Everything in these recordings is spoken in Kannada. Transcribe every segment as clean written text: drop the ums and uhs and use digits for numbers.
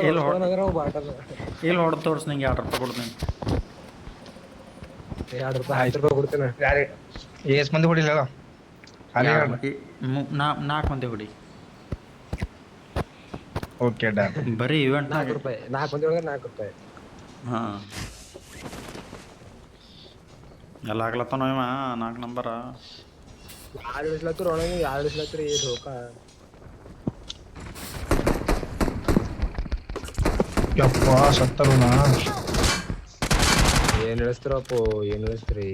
ಎಲ್ಲಿ ಎಲ್ಲಿ ಹೊಡೆದು ತೋರಿಸ್ ನಿಂಗೆ 2 ರೂಪಾಯಿ ಕೊಡ್ತೀನಿ. 2 ರೂಪಾಯಿ 10 ರೂಪಾಯಿ ಕೊಡ್ತೇನೆ. ಎಷ್ಟು ಮಂದಿ ಹೊಡಿಲ್ಲ ನಾಲ್ಕು ಮಂದಿ ಹೊಡಿ. Okay done. ಬರೀ ಇವೆಂಟ್ 4 ರೂಪಾಯಿ 4 ಮಂದಿ ಒಳಗೆ 4 ರೂಪಾಯಿ. ಹಾಂ ಎಲ್ಲ ಆಗ್ಲತ್ತಾನ ಇವ 4 ನಂಬರ. ಯಾರು ಇಳಿಸ್ಲತ್ತರ ಒಳಗೆ, ಯಾರು ಇಳಿಸ್ಲತ್ತರ ಈ ಧೋಕ. ಯಪ್ಪ ಸತ್ತರುಣ. ಏನ್ ಇಳಿಸ್ತಾರಪ್ಪ, ಏನ್ ಇಳಿಸ್ತೀರಿ.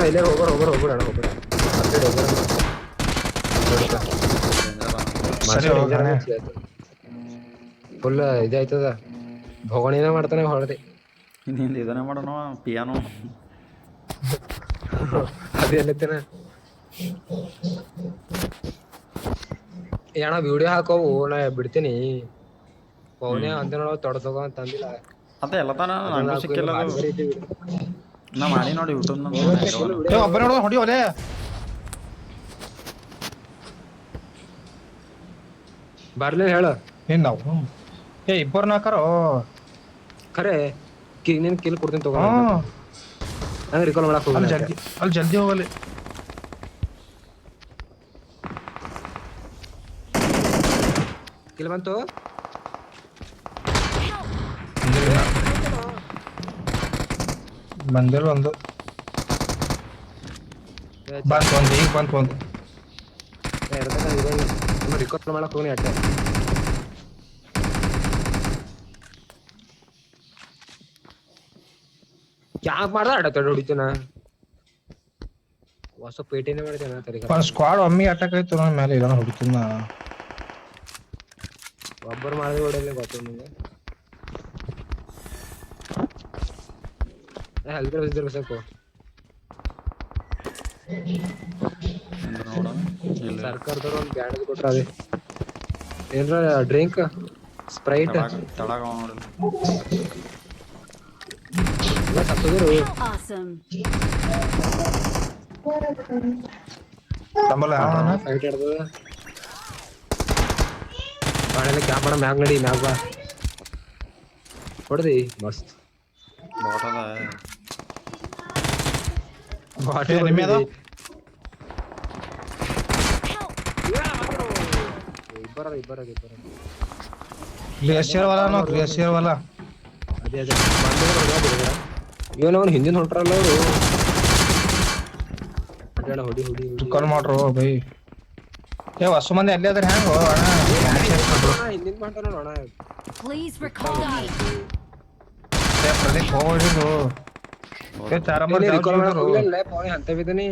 ಇಲ್ಲೇ ಹೋಗ್ಬೇಡ ಫುಲ್ ಇದಾಯ್ತದ. ಭೋಗಣಿನ ಮಾಡ್ತಾನೆ ಹೊಡೆದೆ. ಇನ್ನೇನು ಇದನ್ನೇ ಮಾಡೋಣ ಪಿಯಾನೋ. ಅದೇ ಅಲ್ಲತ್ತೇನ ಏನ ವಿಡಿಯೋ ಹಾಕೋವು ನಾ ಬಿಡ್ತೀನಿ. ಪೌನೆ ಅಂದ ತೊಡತಗೋ ಅಂತ ಅಂದಿಲ್ಲ. ಅದೇ ಎಲ್ಲ ತಾನ ನನಗೂ ಸಿಕ್ಕಿಲ್ಲ ನಾ ಮಾಡಿ ನೋಡಿ ಯೂಟ್ಯೂಬ್ ಒಬ್ಬ ನೋಡ ಹೊಡಿ ಒಲೆ. ಬರ್ಲಿ ಹೇಳ ಏನ್ ನಾವು ಇಬ್ಬರು ನಾಲ್ಕರು ಖರೆ ನೀನ್ ಕಿಲ್ ಕೊಡ್ತೀನಿ ತಗೋ. ನಂಗೆ ರಿಕಾಲ್ ಮಾಡಕ್ ಹೋಗಿ ಅಲ್ಲಿ ಜಲ್ದಿ ಹೋಗಲಿ. ಕಿಲ್ ಬಂತು. ಬಂದಿಲ್ಲ ಒಂದು ಈಗ ಬಂತು ಒಂದು ರಿಕಾಲ್ ಮಾಡಕ್ ಹೋಗಿ ಅಟ್ಟೆ. ಯಾಕೆ ಮಾಡ್ದ ಅಡತ ಹೊಡಿತೇನ ಹೊಸ ಪೇಟೆನೇ ಮಾಡಿದ್ದೇನ. ಸ್ಕ್ವಾಡ್ ಒಮ್ಮೆ ಅಟ್ಯಾಕ್ ಆಯ್ತು ನನ್ನ ಮೇಲೆ ಇಲ್ಲ ಹುಡುಕಿನ. ಒಬ್ಬರು ಮಾಡಿದ್ರೆ ಹೊಡೆಯಲ್ಲ ಗೊತ್ತು ನಿಂಗೆ. ಹಲ್ಕಡೆ ಬಿದ್ದಿರ ಸಾಕು. ಸರ್ಕಾರದವ್ರು ಒಂದು ಬ್ಯಾಂಡ್ ಕೊಟ್ರ ಅದೇ ಏನ್ರ ಡ್ರಿಂಕ್ ಸ್ಪ್ರೈಟ್ ತಳಗ ಸತ್ತೋದ್ರು. ಫೈಟ್ ಆಡ್ತದ ಬಾಳೆಲ್ಲ ಕ್ಯಾಂಪ್ ಮಾಡ ಮ್ಯಾಗ್ ನಡಿ ಮ್ಯಾಗ ಬಾ ಹೊಡೆದಿ ಮಸ್ತ್ ಬಾಟದ ಬಾಟಿ ಇಬ್ಬರ ಗ್ಲೇಷಿಯರ್ ವಾಲ ಅದೇ ಇವನವನು ಹಿಂದಿನ ಹೊಂಟ್ರಲ್ಲ ಅವರು ಹೊಡಿ ಕಾಲ್ ಮಾಡ್ರು ಬೈ. ಹೊಸ ಮಂದಿ ಅಲ್ಲಿ ಅದ್ರ ಹ್ಯಾಂಗ ಹಿಂದಿನ ಮಾಡ್ತಾರ ನೋಡ. ಅಂತ ಬಿದ್ದೀನಿ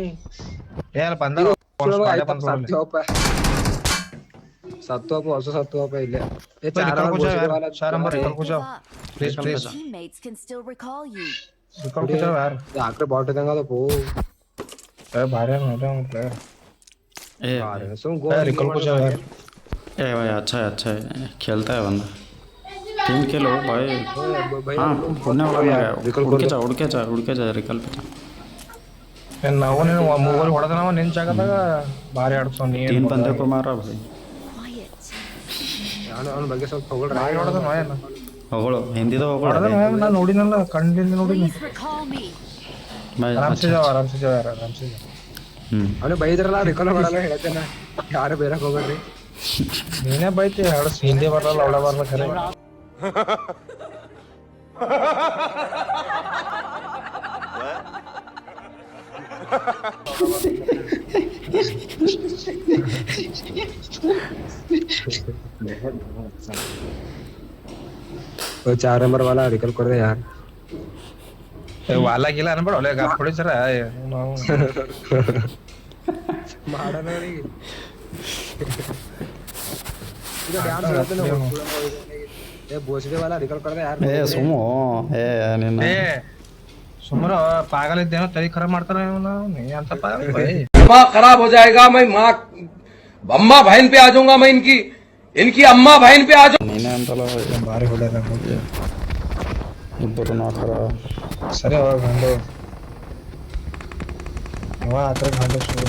ಸತ್ತೋಪ ಹೊಸ ಸತ್ತೋಪ ಇಲ್ಲೇ ಆಕ್ರೆ ಬಾಟ್ ಇದ್ದಂಗ ಅದಪ್ಪು. भारी अच्छा है अच्छा है खेलता है बंदा. 3 किलो भाई. हाँ पुण्य वाला उड़ के जा रिकल पे ನಾವು ಮೂವರ್ ಹೊಡೆದ ನಾವು ನಿನ್ ಜಾಗದಾಗ ಭಾರಿ ಆಡ್ಸೋ. 3 बंदे को मारा भाई. ಅವನ ಬಗ್ಗೆ ಸ್ವಲ್ಪ ಹೊಗಳು ಹಿಂದಿದ ಹೊಗಳು ನಾನು ನೋಡಿನಲ್ಲ ಕಣ್ಣಿಂದ ನೋಡಿನಿ. ಆರಾಮ್ಸೆ ಜಾವ ಅವನು ಬೈದ್ರಲ್ಲ ರಿಕಾಲ್ ಮಾಡಲ್ಲ ಹೇಳ್ತೇನೆ. ಯಾರು ಬೇರೆ ಹೋಗ್ಬೇಡ್ರಿ. ನೀನೇ ಬೈತಿ ಹೇಳ ಹಿಂದಿ ಬರಲ್ಲ ಅವಳ ಬರ್ಲ ಖರೆ. वो 4 नंबर वाला रिकॉल कर दे यार. वाला गिला अनबड़ ಒಳ್ಳೆ ಗಾಪ್ ಕೊಡಿ ಸರ ನಾವು ಮಾಡೋಣ ರೀ. ಇದು ಡ್ಯಾನ್ಸ್ ಮಾಡ್ತಾನೆ ಏ ಬೋಸ್ಡೆ वाला रिकॉल कर दे यार. ए सुमो ए ನಿನ್ನ ಸುಮರ ಪಾಗಲ್ ಇದ್ದೇನೋ ತಲೆ ಖರಾಬ್ ಮಾಡ್ತಾನೆ ಇವನು. ನೀ ಅಂತ ಪಾಗಲ್ भाई. दिमाग खराब हो जाएगा. मैं मां अम्मा बहन पे आ जाऊंगा. मैं इनकी अम्मा बहन पे आ जाऊंगा. ನೀನೇ ಅಂತಲ್ಲ ಬಾರಿ ಹೊಡೆದ ಇಬ್ಬರು ನಾಲ್ಕರ ಸರಿ ಅವಾಗ ಗಂಡು ಅವ ಆತರ ಗಂಡು ಶುರು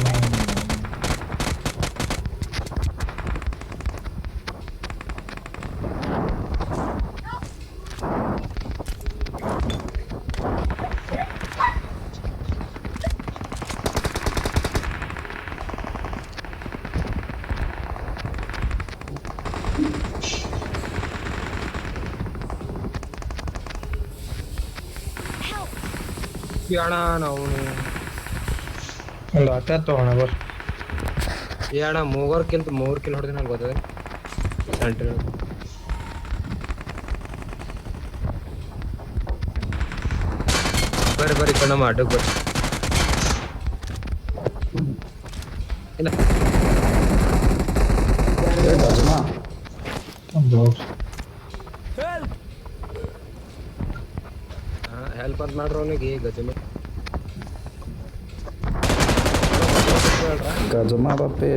ಅಣ್ಣ ನಾವು ಒಂದು ಹತ್ತೆ ತಗೋಣ ಬರ್. ಏ ಅಣ್ಣ ಮೂರ್ ಕಿಲ್ ಹೊಡೆದ ನಂಗೆ ಗೊತ್ತದೆ. ಬರ್ರಿ ಕಣ್ಣ ಮಾಡಕ್ ಬರ್ರಿ. ಇಲ್ಲ ಗಜಮಾ ಒಂದು ಹೆಲ್ಪ್ ಅಂತ ಮಾಡ್ರ ಅವನಿಗೆ ಗಜಮ ಗಜಮಾ ಬಪ್ಪೆ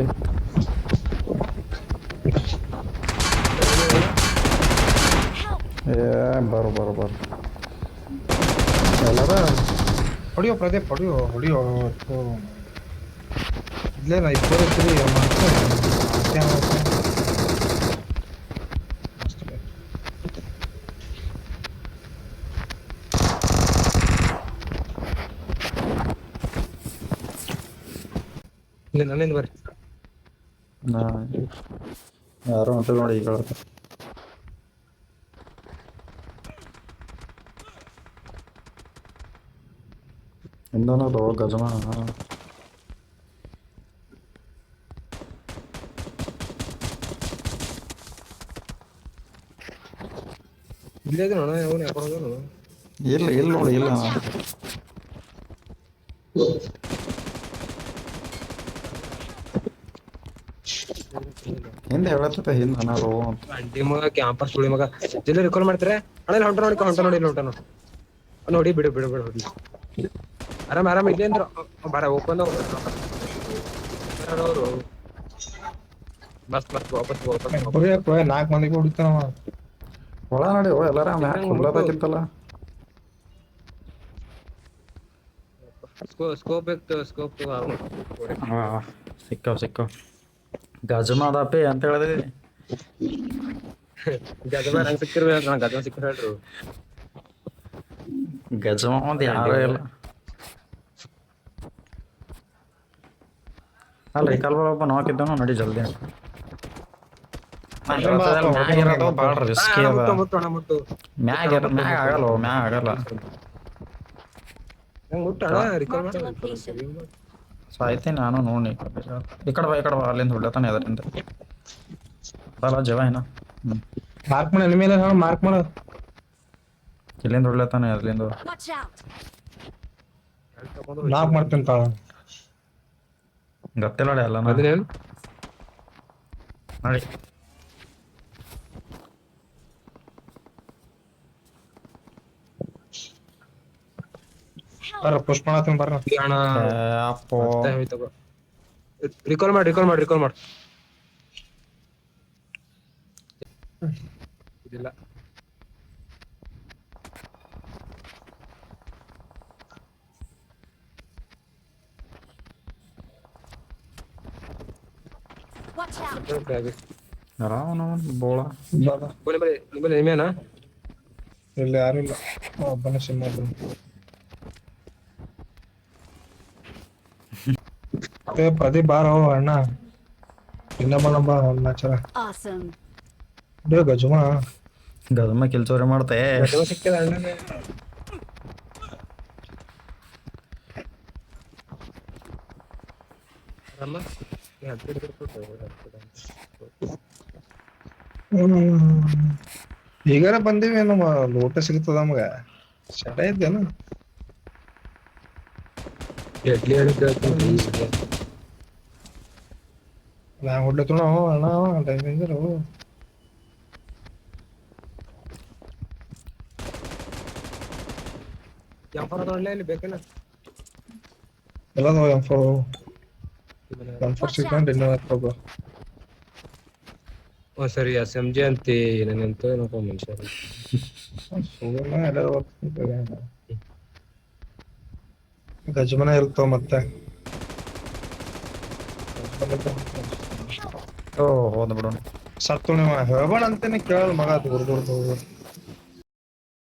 ಏ ಬರು ಎಲ್ಲರ ಹೊಡಿಯೋ ಪ್ರದೀಪ್ ಹೊಡಿಯೋ ಇಲ್ಲೇನ ಇಬ್ಬರು ಇದ್ರಿ ಇಲ್ಲ ನನ್ನಿಂದ ಬರ್ರಿ. ನಾ ಯಾರೋ ಹೊಂಟದ ನೋಡಿ ಈಗ ಇಂದನದು ಗಜಮಾ. ಇಲ್ಲೇ ಇದೆ ನೋಡ ಅವನು ಯಾಕೆ ಹೋಗೋನು. ಇಲ್ಲ ನೋಡಿ ಇಲ್ಲ ಹಿಂದೆ ಹೇಳತ್ತ ಹಿಂದೆ ಅನಾರು ಅಂತ. ಅಂಟಿ ಮಗ ಕ್ಯಾಂಪಸ್ ಸುಳಿ ಮಗ ಜಿಲ್ಲೆ ರಿಕಾಲ್ ಮಾಡ್ತಾರೆ ಅಣ್ಣ. ಇಲ್ಲಿ ಹೊಂಟ ನೋಡಿ ಬಿಡು ಹೊಡಿ. ಆರಾಮ್ ಇಲ್ಲೇ ಅಂದ್ರ ಬರ ಓಪನ್ ಅವರು ಬಸ್ ವಾಪಸ್ 4 ಮಂದಿಗೆ ಹೊಡಿತಾನವ. ಒಳ ನೋಡಿ ಎಲ್ಲಾರ ಮ್ಯಾಕ್ ಹುಡ್ಲದಾಗಿತ್ತಲ್ಲ. ಸ್ಕೋಪ್ ಹಾಂ ಸಿಕ್ಕವ್ ಗಜಮಾ ಅದಪ್ಪೆ ಅಂತ ಹೇಳಿದೆ. ಗಜಮ ನಂಗೆ ಸಿಕ್ಕಿರ್ಬೇಕು. ನಾನು ಗಜಮ ಸಿಕ್ಕಿರ ಹೇಳ್ರು. ಗಜಮಾ ಒಂದು ಯಾರು ಇಲ್ಲ ಅಲ್ಲ. ಈ ಕಾಲ ಒಬ್ಬ ನೋಕಿದ್ದನು ನಡಿ ಜಲ್ದಿ. ಮ್ಯಾಗ ಇರೋದು ಭಾಳ ರಿಸ್ಕಿ ಅದ. ಮುಟ್ಟು ಮ್ಯಾಗ ಆಗಲ್ಲ ಮುಟ್ಟಣ ರಿಕಾಲ್ ಸೊ ಆಯ್ತು ನಾನು ನೋಡಿ ಈ ಕಡೆ ಬಾ ಅಲ್ಲಿಂದ ಹೊಡ್ಲತ್ತಾನೆ ಅದರಿಂದ ಬರಲ್ಲ ಜವ ಏನ. ಮಾರ್ಕ್ ಮಾಡ ಮೇಲೆ ಮಾರ್ಕ್ ಮಾಡ. ಇಲ್ಲಿಂದ ಹೊಡ್ಲತ್ತಾನೆ ಅಲ್ಲಿಂದ. ನಾಕ್ ಮಾಡ್ತೀನಿ ತಾಳ. ಗೊತ್ತಿಲ್ಲ ಎಲ್ಲ ಅದನ್ನೇನು ನೋಡಿ. ಬರ್ರ ಪುಷ್ ಮಾಡತ್ತೀನಿ ಬರ್ರ. ಅಣ್ಣ ಅಪ್ಪೋ ರಿಕಾಲ್ ಮಾಡಿ ಇದಿಲ್ಲ. ಅವನು ಬೋಳ ನಿಮ್ಮಲ್ಲಿ ನಿಮೇನಾ ಇಲ್ಲ ಯಾರು ಇಲ್ಲ. ಒಬ್ಬನೇ ಸಿಂಹ ಪ್ರದೀಪ್ ಬಾರ ಅಣ್ಣ. ಇನ್ನೊಬ್ಬ ನಾಚರ ಗಜಮಾ ಕೆಲ್ಸವ್ರೆ ಮಾಡ್ತೆ. ಸಿಕ್ಕಿದ ಅಣ್ಣನೇ. ಈಗಾರ ಬಂದಿವಿ ನಮ್ಮ ಊಟ ಸಿಗ್ತದ ನಮ್ಗ. ಶಟ ಇದ್ದೇನು ನಾ ಹೊಡ್ಲತ್ತು ಅಣ್ಣ ಟೈಮಿಂದರು. ಇಲ್ಲಿ ಬೇಕಲ್ಲ ಎಲ್ಲ M4 ಸಿಕ್ಕೊಂಡು ಇನ್ನೂ ಸರಿ SMG ಅಂತಿ ಏನಂತ ಏನಪ್ಪ ಮನುಷ್ಯ. ಗಜಮನ ಇರ್ತವ ಮತ್ತೆ. ಓ ಹೋದ ಬಿಡೋಣ. ಸತ್ತು ನೀವು ಹೇಳ್ಬೇಡ ಅಂತೇನೆ ಕೇಳಲ್ ಮಗ. ಅದು